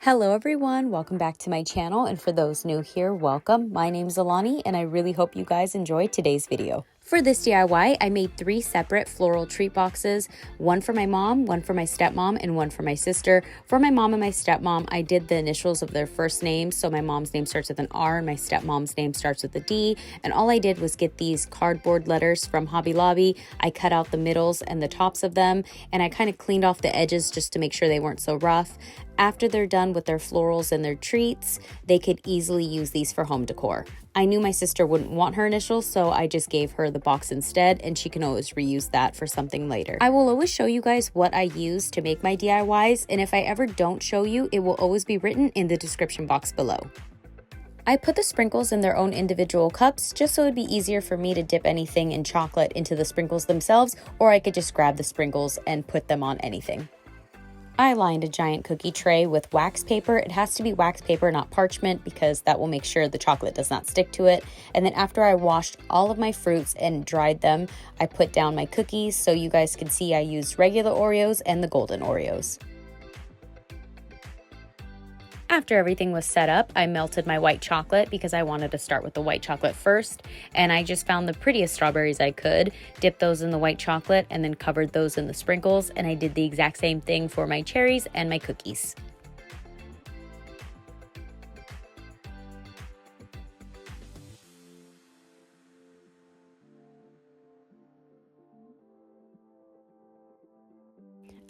Hello everyone, welcome back to my channel, and for those new here, welcome. My name is Alani and I really hope you guys enjoyed today's video. For this DIY, I made 3 separate floral treat boxes, one for my mom, one for my stepmom, and one for my sister. For my mom and my stepmom, I did the initials of their first names, so my mom's name starts with an R and my stepmom's name starts with a D, and all I did was get these cardboard letters from Hobby Lobby. I cut out the middles and the tops of them, and I kind of cleaned off the edges just to make sure they weren't so rough. After they're done with their florals and their treats, they could easily use these for home decor. I knew my sister wouldn't want her initials, so I just gave her the box instead, and she can always reuse that for something later. I will always show you guys what I use to make my DIYs, and if I ever don't show you, it will always be written in the description box below. I put the sprinkles in their own individual cups just so it'd be easier for me to dip anything in chocolate into the sprinkles themselves, or I could just grab the sprinkles and put them on anything. I lined a giant cookie tray with wax paper. It has to be wax paper, not parchment, because that will make sure the chocolate does not stick to it. And then after I washed all of my fruits and dried them, I put down my cookies so you guys can see I used regular Oreos and the golden Oreos. After everything was set up, I melted my white chocolate because I wanted to start with the white chocolate first, and I just found the prettiest strawberries I could, dipped those in the white chocolate, and then covered those in the sprinkles, and I did the exact same thing for my cherries and my cookies.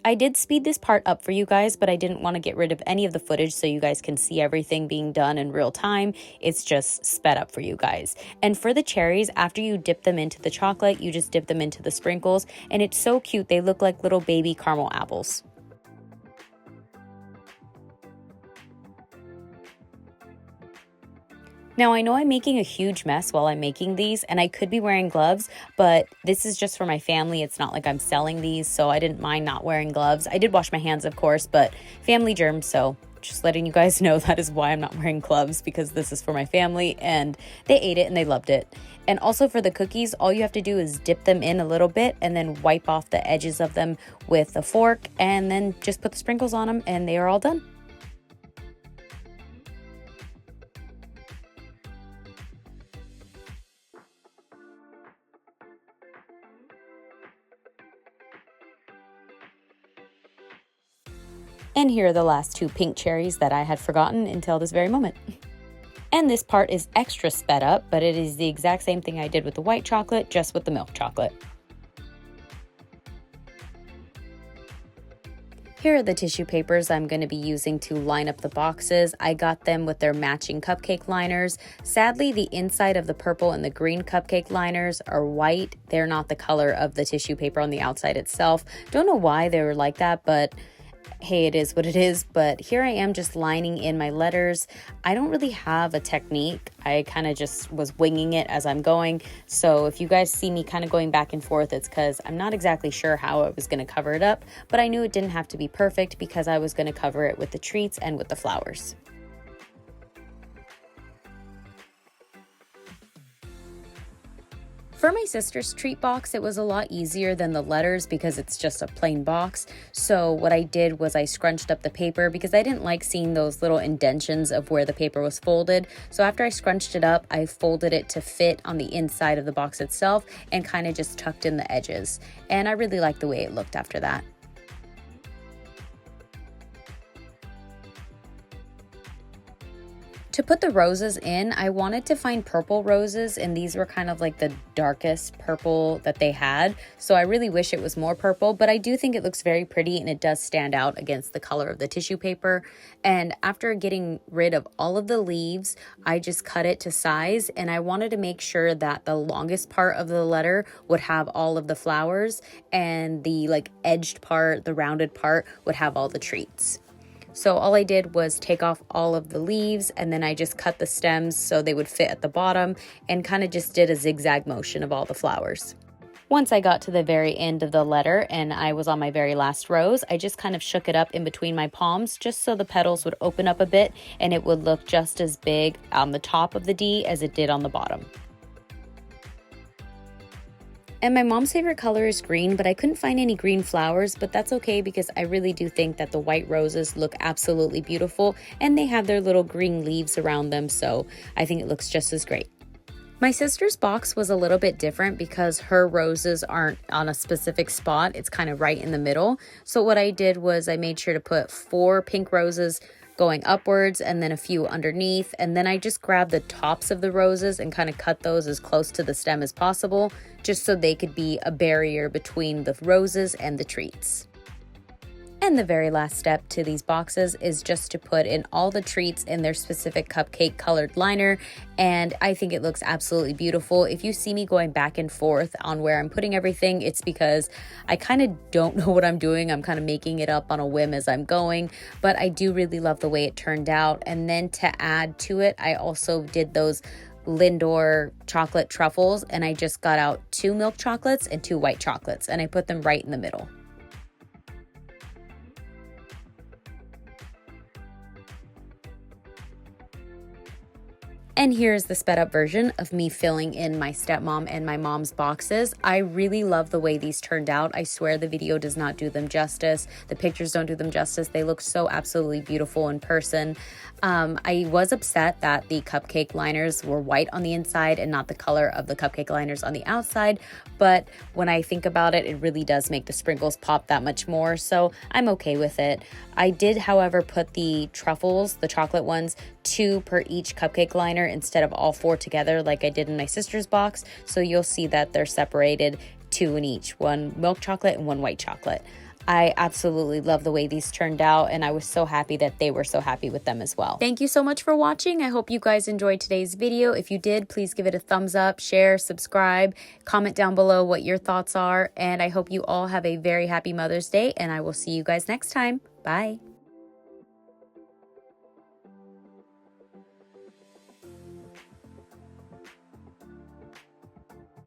I did speed this part up for you guys, but I didn't want to get rid of any of the footage so you guys can see everything being done in real time. It's just sped up for you guys. And for the cherries, after you dip them into the chocolate, you just dip them into the sprinkles, and it's so cute. They look like little baby caramel apples. Now, I know I'm making a huge mess while I'm making these, and I could be wearing gloves, but this is just for my family. It's not like I'm selling these, so I didn't mind not wearing gloves. I did wash my hands, of course, but family germs, so just letting you guys know that is why I'm not wearing gloves, because this is for my family, and they ate it and they loved it. And also for the cookies, all you have to do is dip them in a little bit and then wipe off the edges of them with a fork, and then just put the sprinkles on them, and they are all done. And here are the last 2 pink cherries that I had forgotten until this very moment. And this part is extra sped up, but it is the exact same thing I did with the white chocolate, just with the milk chocolate. Here are the tissue papers I'm going to be using to line up the boxes. I got them with their matching cupcake liners. Sadly, the inside of the purple and the green cupcake liners are white. They're not the color of the tissue paper on the outside itself. Don't know why they were like that, but hey, it is what it is. But here I am just lining in my letters. I don't really have a technique. I kind of just was winging it as I'm going. So if you guys see me kind of going back and forth, it's because I'm not exactly sure how I was going to cover it up, but I knew it didn't have to be perfect because I was going to cover it with the treats and with the flowers. For my sister's treat box, it was a lot easier than the letters because it's just a plain box. So what I did was I scrunched up the paper because I didn't like seeing those little indentions of where the paper was folded. So after I scrunched it up, I folded it to fit on the inside of the box itself and kind of just tucked in the edges. And I really liked the way it looked after that. To put the roses in, I wanted to find purple roses, and these were kind of like the darkest purple that they had. So I really wish it was more purple, but I do think it looks very pretty and it does stand out against the color of the tissue paper. And after getting rid of all of the leaves, I just cut it to size, and I wanted to make sure that the longest part of the letter would have all of the flowers and the edged part, the rounded part, would have all the treats. So all I did was take off all of the leaves, and then I just cut the stems so they would fit at the bottom and kind of just did a zigzag motion of all the flowers. Once I got to the very end of the letter and I was on my very last rose, I just kind of shook it up in between my palms just so the petals would open up a bit and it would look just as big on the top of the D as it did on the bottom. And my mom's favorite color is green, but I couldn't find any green flowers, but that's okay because I really do think that the white roses look absolutely beautiful and they have their little green leaves around them, so I think it looks just as great. My sister's box was a little bit different because her roses aren't on a specific spot. It's kind of right in the middle. So what I did was I made sure to put 4 pink roses going upwards and then a few underneath, and then I just grabbed the tops of the roses and kind of cut those as close to the stem as possible, just so they could be a barrier between the roses and the treats. And the very last step to these boxes is just to put in all the treats in their specific cupcake colored liner, and I think it looks absolutely beautiful. If you see me going back and forth on where I'm putting everything, it's because I kind of don't know what I'm doing. I'm kind of making it up on a whim as I'm going, but I do really love the way it turned out. And then to add to it, I also did those Lindor chocolate truffles, and I just got out 2 milk chocolates and 2 white chocolates, and I put them right in the middle. And here's the sped up version of me filling in my stepmom and my mom's boxes. I really love the way these turned out. I swear the video does not do them justice. The pictures don't do them justice. They look so absolutely beautiful in person. I was upset that the cupcake liners were white on the inside and not the color of the cupcake liners on the outside. But when I think about it, it really does make the sprinkles pop that much more. So I'm okay with it. I did, however, put the truffles, the chocolate ones, 2 per each cupcake liner instead of all 4 together like I did in my sister's box. So you'll see that they're separated 2 in each, 1 milk chocolate and 1 white chocolate. I absolutely love the way these turned out, and I was so happy that they were so happy with them as well. Thank you so much for watching. I hope you guys enjoyed today's video. If you did, please give it a thumbs up, share, subscribe, comment down below what your thoughts are, and I hope you all have a very happy Mother's Day, and I will see you guys next time. Bye.